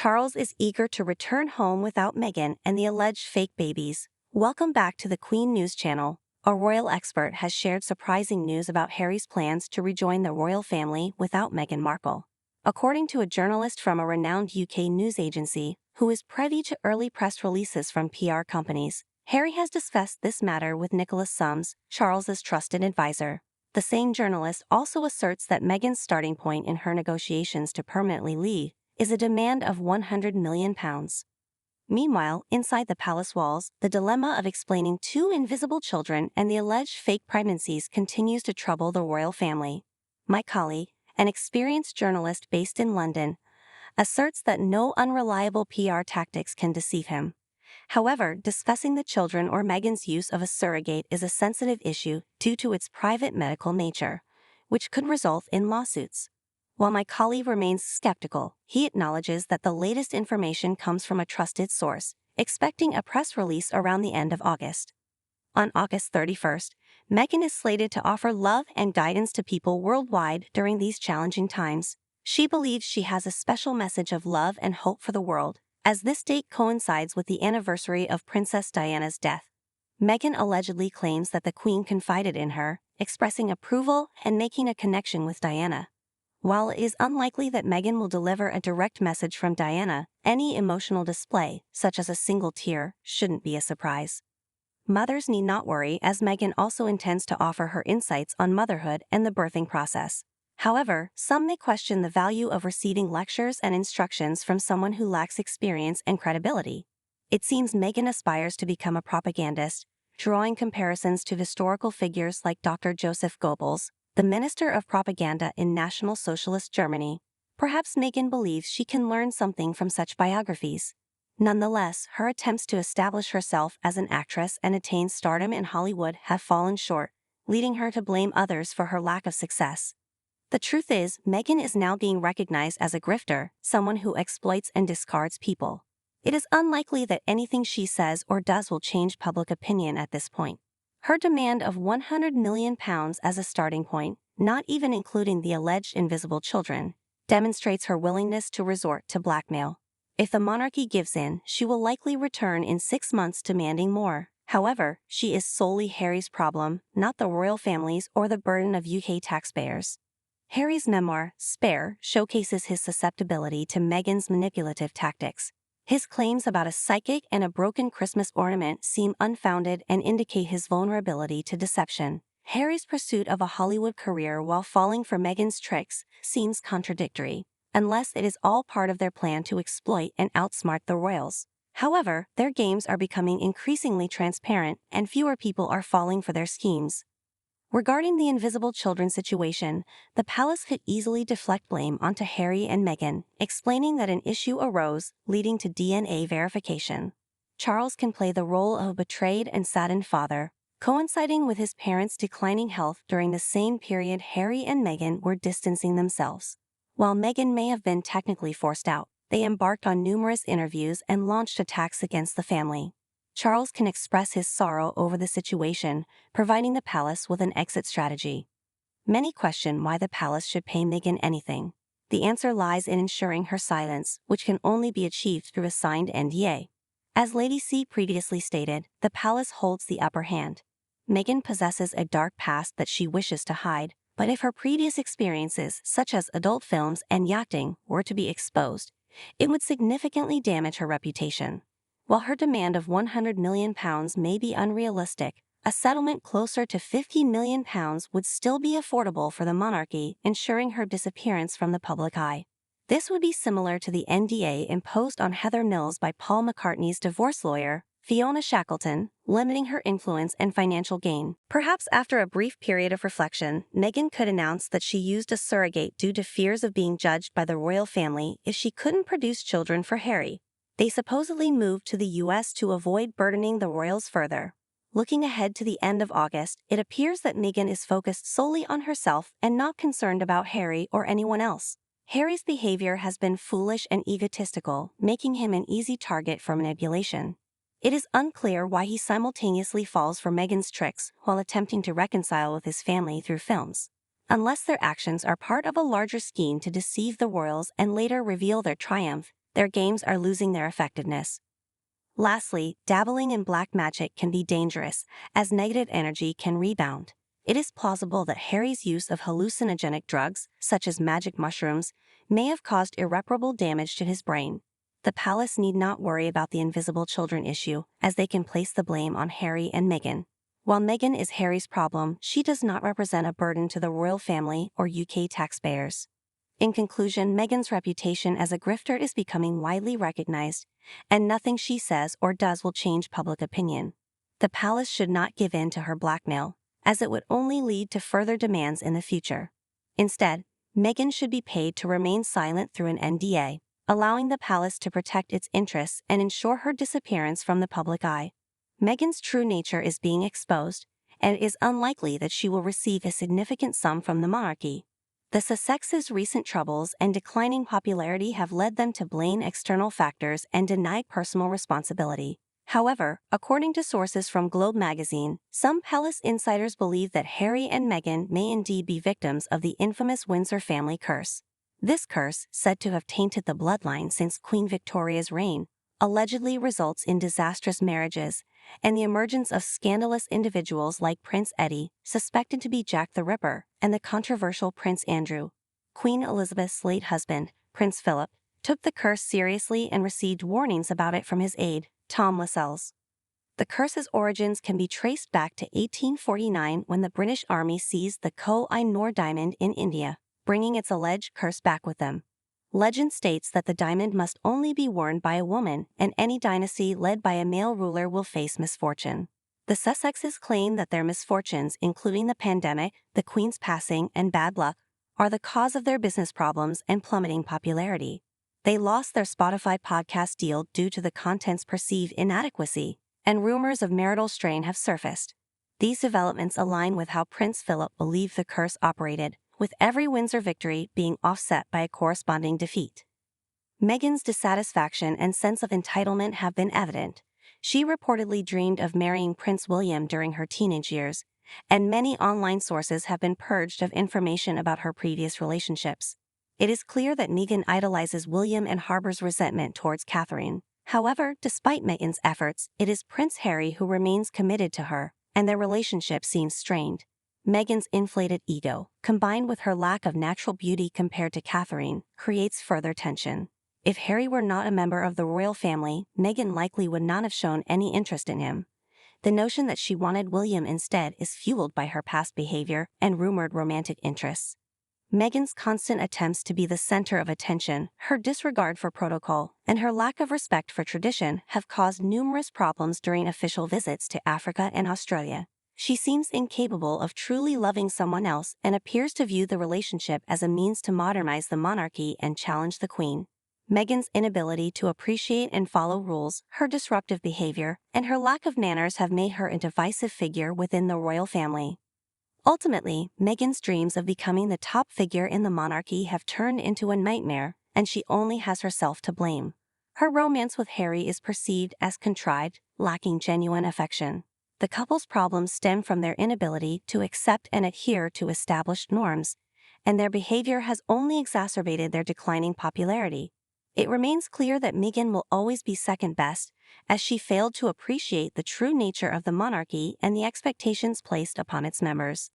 Charles is eager to return home without Meghan and the alleged fake babies. Welcome back to the Queen News Channel. A royal expert has shared surprising news about Harry's plans to rejoin the royal family without Meghan Markle. According to a journalist from a renowned UK news agency, who is privy to early press releases from PR companies, Harry has discussed this matter with Nicholas Sums, Charles's trusted advisor. The same journalist also asserts that Meghan's starting point in her negotiations to permanently leave is a demand of £100 million. Meanwhile, inside the palace walls, the dilemma of explaining two invisible children and the alleged fake pregnancies continues to trouble the royal family. Mike Colley, an experienced journalist based in London, asserts that no unreliable PR tactics can deceive him. However, discussing the children or Meghan's use of a surrogate is a sensitive issue due to its private medical nature, which could result in lawsuits. While my colleague remains skeptical, he acknowledges that the latest information comes from a trusted source, expecting a press release around the end of August. On August 31st, Meghan is slated to offer love and guidance to people worldwide during these challenging times. She believes she has a special message of love and hope for the world, as this date coincides with the anniversary of Princess Diana's death. Meghan allegedly claims that the Queen confided in her, expressing approval and making a connection with Diana. While it is unlikely that Meghan will deliver a direct message from Diana, any emotional display, such as a single tear, shouldn't be a surprise. Mothers need not worry, as Meghan also intends to offer her insights on motherhood and the birthing process. However, some may question the value of receiving lectures and instructions from someone who lacks experience and credibility. It seems Meghan aspires to become a propagandist, drawing comparisons to historical figures like Dr. Joseph Goebbels, the Minister of Propaganda in National Socialist Germany. Perhaps Meghan believes she can learn something from such biographies. Nonetheless, her attempts to establish herself as an actress and attain stardom in Hollywood have fallen short, leading her to blame others for her lack of success. The truth is, Meghan is now being recognized as a grifter, someone who exploits and discards people. It is unlikely that anything she says or does will change public opinion at this point. Her demand of £100 million as a starting point, not even including the alleged invisible children, demonstrates her willingness to resort to blackmail. If the monarchy gives in, she will likely return in 6 months demanding more. However, she is solely Harry's problem, not the royal family's or the burden of UK taxpayers. Harry's memoir, Spare, showcases his susceptibility to Meghan's manipulative tactics. His claims about a psychic and a broken Christmas ornament seem unfounded and indicate his vulnerability to deception. Harry's pursuit of a Hollywood career while falling for Meghan's tricks seems contradictory, unless it is all part of their plan to exploit and outsmart the royals. However, their games are becoming increasingly transparent and fewer people are falling for their schemes. Regarding the invisible children situation, the palace could easily deflect blame onto Harry and Meghan, explaining that an issue arose, leading to DNA verification. Charles can play the role of a betrayed and saddened father, coinciding with his parents' declining health during the same period Harry and Meghan were distancing themselves. While Meghan may have been technically forced out, they embarked on numerous interviews and launched attacks against the family. Charles can express his sorrow over the situation, providing the palace with an exit strategy. Many question why the palace should pay Meghan anything. The answer lies in ensuring her silence, which can only be achieved through a signed NDA. As Lady C previously stated, the palace holds the upper hand. Meghan possesses a dark past that she wishes to hide, but if her previous experiences, such as adult films and yachting, were to be exposed, it would significantly damage her reputation. While her demand of £100 million may be unrealistic, a settlement closer to £50 million would still be affordable for the monarchy, ensuring her disappearance from the public eye. This would be similar to the NDA imposed on Heather Mills by Paul McCartney's divorce lawyer, Fiona Shackleton, limiting her influence and financial gain. Perhaps after a brief period of reflection, Meghan could announce that she used a surrogate due to fears of being judged by the royal family if she couldn't produce children for Harry. They supposedly moved to the US to avoid burdening the royals further. Looking ahead to the end of August, it appears that Meghan is focused solely on herself and not concerned about Harry or anyone else. Harry's behavior has been foolish and egotistical, making him an easy target for manipulation. It is unclear why he simultaneously falls for Meghan's tricks while attempting to reconcile with his family through films. Unless their actions are part of a larger scheme to deceive the royals and later reveal their triumph, their games are losing their effectiveness. Lastly, dabbling in black magic can be dangerous, as negative energy can rebound. It is plausible that Harry's use of hallucinogenic drugs, such as magic mushrooms, may have caused irreparable damage to his brain. The palace need not worry about the invisible children issue, as they can place the blame on Harry and Meghan. While Meghan is Harry's problem, she does not represent a burden to the royal family or UK taxpayers. In conclusion, Meghan's reputation as a grifter is becoming widely recognized, and nothing she says or does will change public opinion. The palace should not give in to her blackmail, as it would only lead to further demands in the future. Instead, Meghan should be paid to remain silent through an NDA, allowing the palace to protect its interests and ensure her disappearance from the public eye. Meghan's true nature is being exposed, and it is unlikely that she will receive a significant sum from the monarchy. The Sussexes' recent troubles and declining popularity have led them to blame external factors and deny personal responsibility. However, according to sources from Globe magazine, some palace insiders believe that Harry and Meghan may indeed be victims of the infamous Windsor family curse. This curse, said to have tainted the bloodline since Queen Victoria's reign, allegedly results in disastrous marriages and the emergence of scandalous individuals like Prince Eddie, suspected to be Jack the Ripper, and the controversial Prince Andrew. Queen Elizabeth's late husband, Prince Philip, took the curse seriously and received warnings about it from his aide, Tom Lascelles. The curse's origins can be traced back to 1849 when the British Army seized the Koh-i-Noor diamond in India, bringing its alleged curse back with them. Legend states that the diamond must only be worn by a woman, and any dynasty led by a male ruler will face misfortune. The Sussexes claim that their misfortunes, including the pandemic, the Queen's passing, and bad luck, are the cause of their business problems and plummeting popularity. They lost their Spotify podcast deal due to the content's perceived inadequacy, and rumors of marital strain have surfaced. These developments align with how Prince Philip believed the curse operated, with every Windsor victory being offset by a corresponding defeat. Meghan's dissatisfaction and sense of entitlement have been evident. She reportedly dreamed of marrying Prince William during her teenage years, and many online sources have been purged of information about her previous relationships. It is clear that Meghan idolizes William and harbors resentment towards Catherine. However, despite Meghan's efforts, it is Prince Harry who remains committed to her, and their relationship seems strained. Meghan's inflated ego, combined with her lack of natural beauty compared to Catherine, creates further tension. If Harry were not a member of the royal family, Meghan likely would not have shown any interest in him. The notion that she wanted William instead is fueled by her past behavior and rumored romantic interests. Meghan's constant attempts to be the center of attention, her disregard for protocol, and her lack of respect for tradition have caused numerous problems during official visits to Africa and Australia. She seems incapable of truly loving someone else and appears to view the relationship as a means to modernize the monarchy and challenge the Queen. Meghan's inability to appreciate and follow rules, her disruptive behavior, and her lack of manners have made her a divisive figure within the royal family. Ultimately, Meghan's dreams of becoming the top figure in the monarchy have turned into a nightmare, and she only has herself to blame. Her romance with Harry is perceived as contrived, lacking genuine affection. The couple's problems stem from their inability to accept and adhere to established norms, and their behavior has only exacerbated their declining popularity. It remains clear that Meghan will always be second best, as she failed to appreciate the true nature of the monarchy and the expectations placed upon its members.